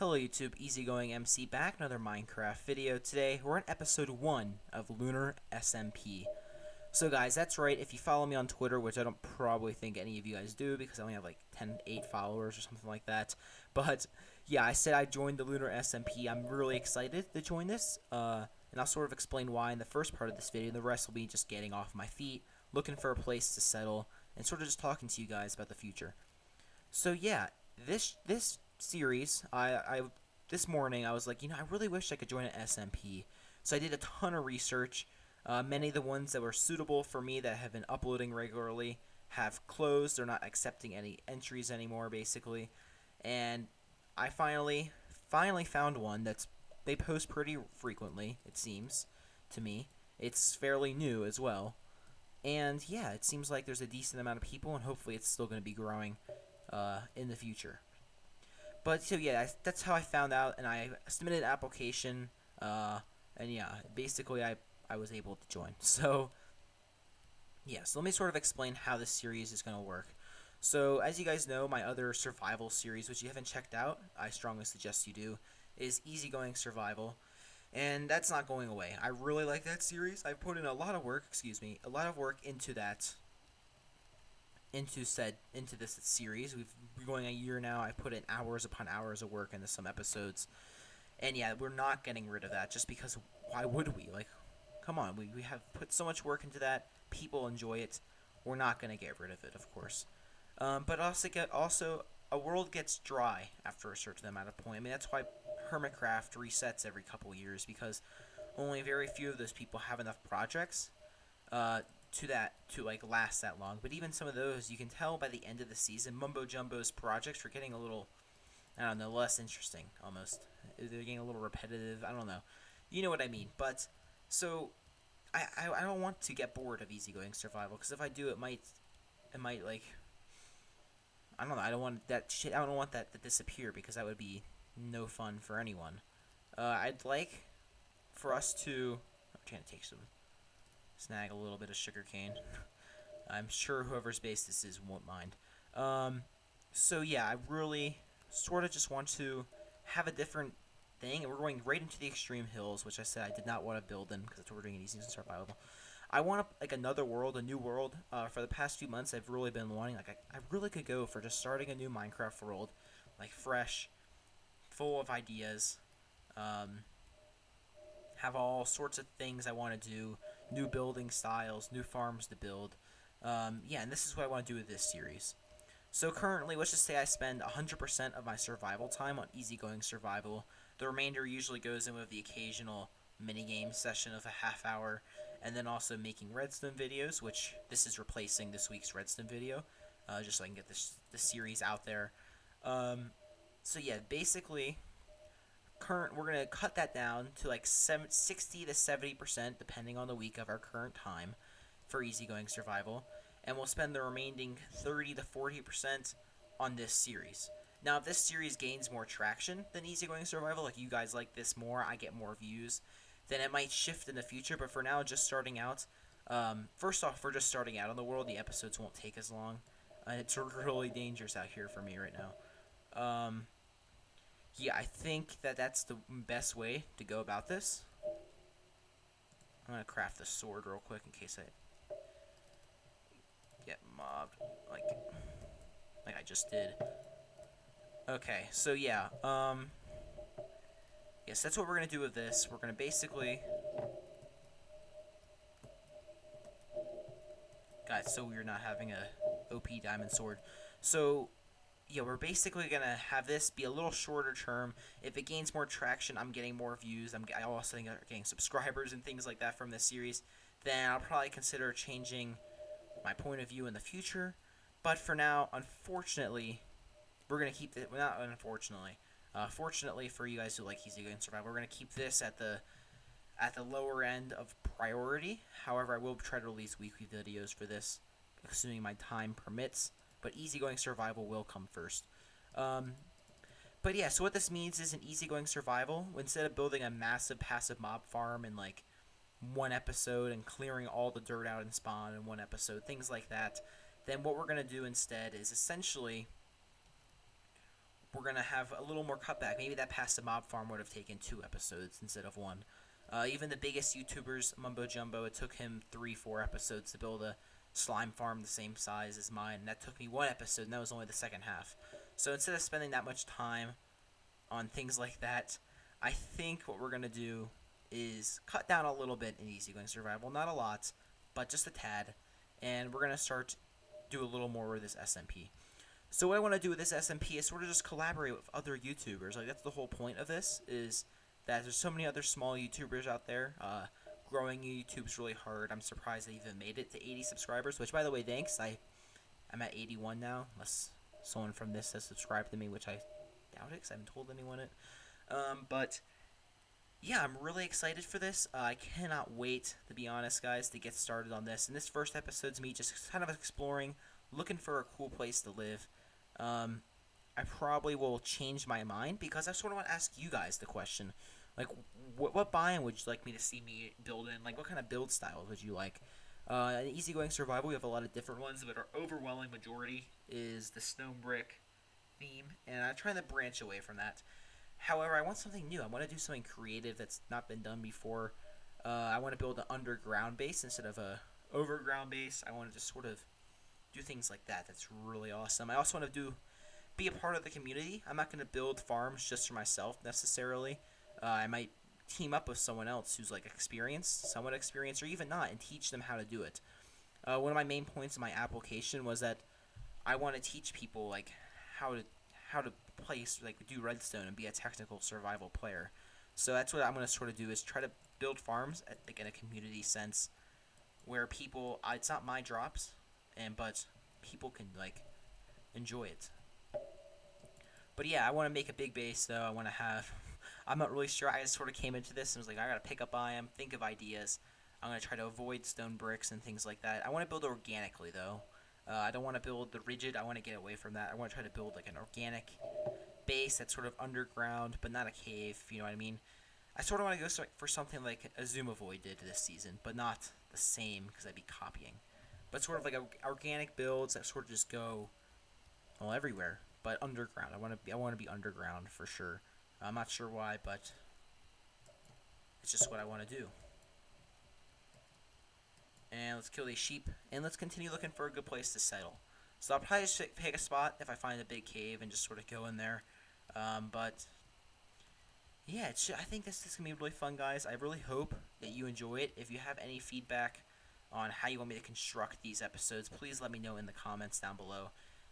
Hello YouTube, EasyGoingMC back, another Minecraft video. Today, we're on episode 1 of Lunar SMP. So guys, that's right, if you follow me on Twitter, which I don't probably think any of you guys do, because I only have like 8 followers or something like that. But, yeah, I said I joined the Lunar SMP. I'm really excited to join this, and I'll sort of explain why in the first part of this video. The rest will be just getting off my feet, looking for a place to settle, and sort of just talking to you guys about the future. So yeah, this series, this morning I was like, I really wish I could join an SMP. So I did a ton of research. Many of the ones that were suitable for me that have been uploading regularly have closed. They're not accepting any entries anymore, basically. And I finally found one they post pretty frequently. It seems to me it's fairly new as well. And yeah, it seems like there's a decent amount of people, and hopefully it's still going to be growing in the future. But so yeah, that's how I found out, and I submitted an application, and yeah, basically I was able to join. So yeah, so let me sort of explain how this series is going to work. So as you guys know, my other survival series, which you haven't checked out, I strongly suggest you do, is Easygoing Survival. And that's not going away. I really like that series. I put in a lot of work, a lot of work into that into this series. We're going a year now. I put in hours upon hours of work into some episodes, and yeah, we're not getting rid of that just because. Why would we? Like, come on, we have put so much work into that. People enjoy it. We're not gonna get rid of it, of course. But also a world gets dry after a certain amount of point. I mean, that's why Hermitcraft resets every couple years, because only very few of those people have enough projects to like last that long. But even some of those, you can tell by the end of the season, Mumbo Jumbo's projects were getting a little, I don't know, less interesting almost. They're getting a little repetitive. I don't know. You know what I mean. But so I don't want to get bored of Easygoing Survival, because if I do, it might like, I don't know. I don't want that shit. I don't want that to disappear, because that would be no fun for anyone. I'd like for us to. I'm trying to take some. Snag a little bit of sugarcane. I'm sure whoever's base this is won't mind. So yeah, I really sort of just want to have a different thing, and we're going right into the extreme hills, which I said I did not want to build in, because that's what we're doing in Easy and Survival. I want like another world, a new world. For the past few months, I've really been wanting, like, I really could go for just starting a new Minecraft world, like fresh, full of ideas. Have all sorts of things I want to do, new building styles, new farms to build. Yeah, and this is what I want to do with this series. So currently, let's just say I spend 100% of my survival time on Easygoing Survival. The remainder usually goes in with the occasional minigame session of a half hour, and then also making Redstone videos, which this is replacing this week's Redstone video, just so I can get this series out there. So yeah, basically, we're going to cut that down to like 60 to 70%, depending on the week, of our current time for Easygoing Survival, and we'll spend the remaining 30 to 40% on this series. Now, if this series gains more traction than Easygoing Survival, like you guys like this more, I get more views, then it might shift in the future. But for now, just starting out, first off, we're just starting out on the world. The episodes won't take as long. It's really dangerous out here for me right now. Yeah, I think that's the best way to go about this. I'm gonna craft the sword real quick in case I get mobbed, like I just did. Okay, so yeah, yes, that's what we're gonna do with this. We're gonna basically, God, it's so weird not having a OP diamond sword. So yeah, we're basically gonna have this be a little shorter term. If it gains more traction, I'm getting more views. I also think I'm getting subscribers and things like that from this series. Then I'll probably consider changing my point of view in the future. But for now, unfortunately, we're gonna keep it. Well, not unfortunately. Fortunately for you guys who like Easygoing Survival, we're gonna keep this at the lower end of priority. However, I will try to release weekly videos for this, assuming my time permits. But Easygoing Survival will come first. But yeah, so what this means is in Easygoing Survival, instead of building a massive passive mob farm in like one episode and clearing all the dirt out in spawn in one episode, things like that, then what we're going to do instead is essentially we're gonna have a little more cutback. Maybe that past the mob farm would have taken 2 episodes instead of 1. Even the biggest YouTubers, Mumbo Jumbo, it took him 3-4 episodes to build a slime farm the same size as mine. And that took me 1 episode, and that was only the second half. So instead of spending that much time on things like that, I think what we're gonna do is cut down a little bit in EasyGoing Survival. Not a lot, but just a tad. And we're gonna start do a little more with this SMP. So what I want to do with this SMP is sort of just collaborate with other YouTubers. Like, that's the whole point of this, is that there's so many other small YouTubers out there. Growing YouTube's really hard. I'm surprised I even made it to 80 subscribers, which, by the way, thanks. I'm at 81 now, unless someone from this has subscribed to me, which I doubt it, because I haven't told anyone it. But yeah, I'm really excited for this. I cannot wait, to be honest, guys, to get started on this. And this first episode's me just kind of exploring, looking for a cool place to live. I probably will change my mind, because I sort of want to ask you guys the question, like, what biome would you like me to see me build in? Like, what kind of build styles would you like? In Easygoing Survival, we have a lot of different ones, but our overwhelming majority is the stone brick theme, and I'm trying to branch away from that. However, I want something new. I want to do something creative that's not been done before. I want to build an underground base instead of a overground base. I want to just sort of do things like that. That's really awesome. I also want to be a part of the community. I'm not going to build farms just for myself necessarily. I might team up with someone else who's like experienced, somewhat experienced, or even not, and teach them how to do it. One of my main points in my application was that I want to teach people like how to play, like, do Redstone and be a technical survival player. So that's what I'm going to sort of do, is try to build farms like in a community sense, where people, it's not my drops, but people can like enjoy it. But yeah, I want to make a big base though. I want to have I'm not really sure. I just sort of came into this and was like, I gotta pick up biome, think of ideas. I'm gonna try to avoid stone bricks and things like that. I want to build organically though. I don't want to build the rigid. I want to get away from that. I want to try to build like an organic base that's sort of underground, but not a cave. You know what I mean? I sort of want to go for something like Azumavoid did this season, but not the same, because I'd be copying. But sort of like organic builds that sort of just go, well, everywhere, but underground. I want to be underground for sure. I'm not sure why, but it's just what I want to do. And let's kill these sheep, and let's continue looking for a good place to settle. So I'll probably just pick a spot if I find a big cave and just sort of go in there. But yeah, I think this is going to be really fun, guys. I really hope that you enjoy it. If you have any feedback on how you want me to construct these episodes, please let me know in the comments down below.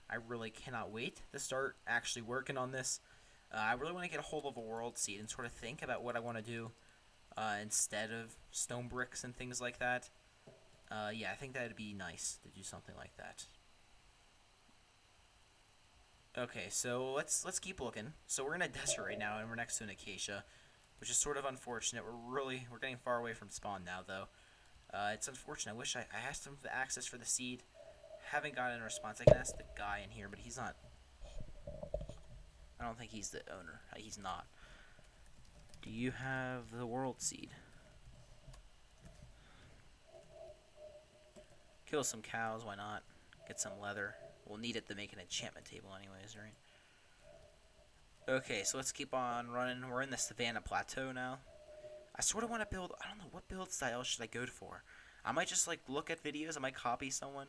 I really cannot wait to start actually working on this. I really want to get a hold of a world seed and sort of think about what I want to do instead of stone bricks and things like that. Yeah, I think that would be nice to do something like that. Okay, so let's keep looking. So we're in a desert right now, and we're next to an acacia, which is sort of unfortunate. We're getting far away from spawn now, though. It's unfortunate. I wish I asked him for the access for the seed. Haven't gotten a response. I can ask the guy in here, but he's not. I don't think he's the owner. He's not. Do you have the world seed? Kill some cows, why not? Get some leather. We'll need it to make an enchantment table anyways, right? Okay, so let's keep on running. We're in the Savannah Plateau now. I sort of want to build, I don't know, what build style should I go for? I might just like look at videos, I might copy someone.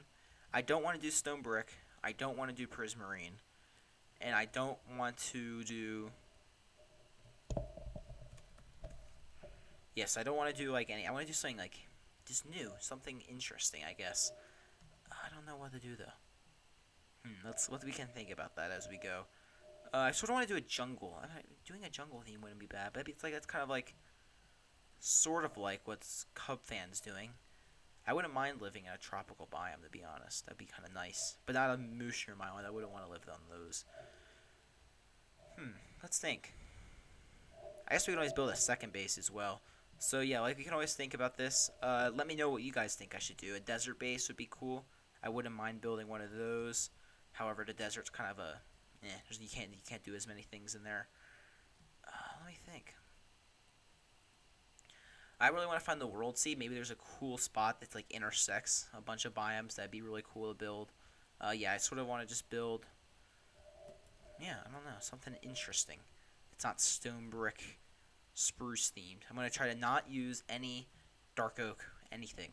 I don't want to do stone brick. I don't want to do prismarine. And I don't want to do... Yes, I don't want to do like any... I want to do something like just new, something interesting, I guess. I don't know what to do though. We can think about that as we go. I sort of want to do a jungle. Doing a jungle theme wouldn't be bad, but it's like that's kind of like sort of like what's Cub fans doing. I wouldn't mind living in a tropical biome, to be honest. That'd be kind of nice, but not a Moosher Island. I wouldn't want to live on those. Let's think. I guess we can always build a second base as well. So yeah, like we can always think about this. Let me know what you guys think I should do. A desert base would be cool. I wouldn't mind building one of those. However, the desert's kind of a, you can't do as many things in there. Let me think. I really want to find the world seed. Maybe there's a cool spot that's like intersects a bunch of biomes. That'd be really cool to build. Yeah, I sort of want to just build. Yeah, yeah, I don't know, something interesting. It's not stone brick spruce themed. I'm gonna try to not use any dark oak anything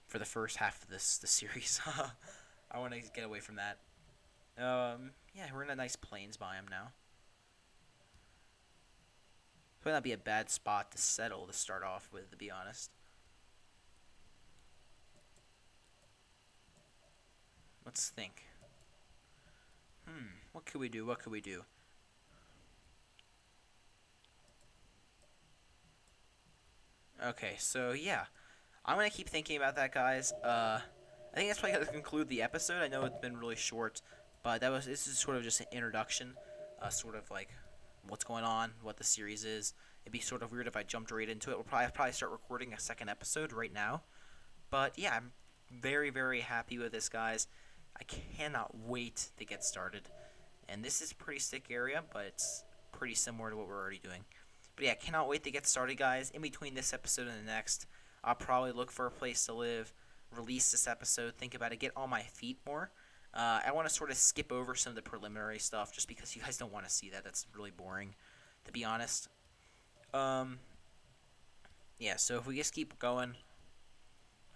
for the first half of the series. I want to get away from that. Yeah, we're in a nice plains biome now. Might not be a bad spot to settle to start off with, to be honest. Let's think. What could we do? What could we do? Okay, so yeah, I'm gonna keep thinking about that, guys. I think that's probably gonna conclude the episode. I know it's been really short, but this is sort of just an introduction, sort of like what's going on, what the series is. It'd be sort of weird if I jumped right into it. We'll probably start recording a second episode right now. But yeah, I'm very, very happy with this, guys. I cannot wait to get started. And this is a pretty sick area, but it's pretty similar to what we're already doing. But yeah, cannot wait to get started, guys. In between this episode and the next, I'll probably look for a place to live, release this episode, think about it, get on my feet more. I want to sort of skip over some of the preliminary stuff just because you guys don't want to see that. That's really boring, to be honest. Yeah, so if we just keep going,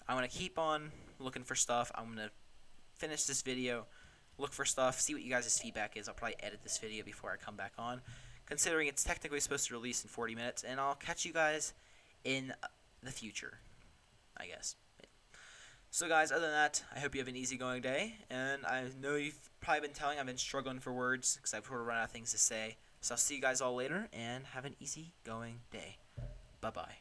I'm going to keep on looking for stuff. I'm going to finish this video, look for stuff, see what you guys' feedback is. I'll probably edit this video before I come back on, considering it's technically supposed to release in 40 minutes, and I'll catch you guys in the future, I guess. So guys, other than that, I hope you have an easygoing day, and I know you've probably been telling I've been struggling for words, because I've sort of run out of things to say. So I'll see you guys all later, and have an easygoing day. Bye-bye.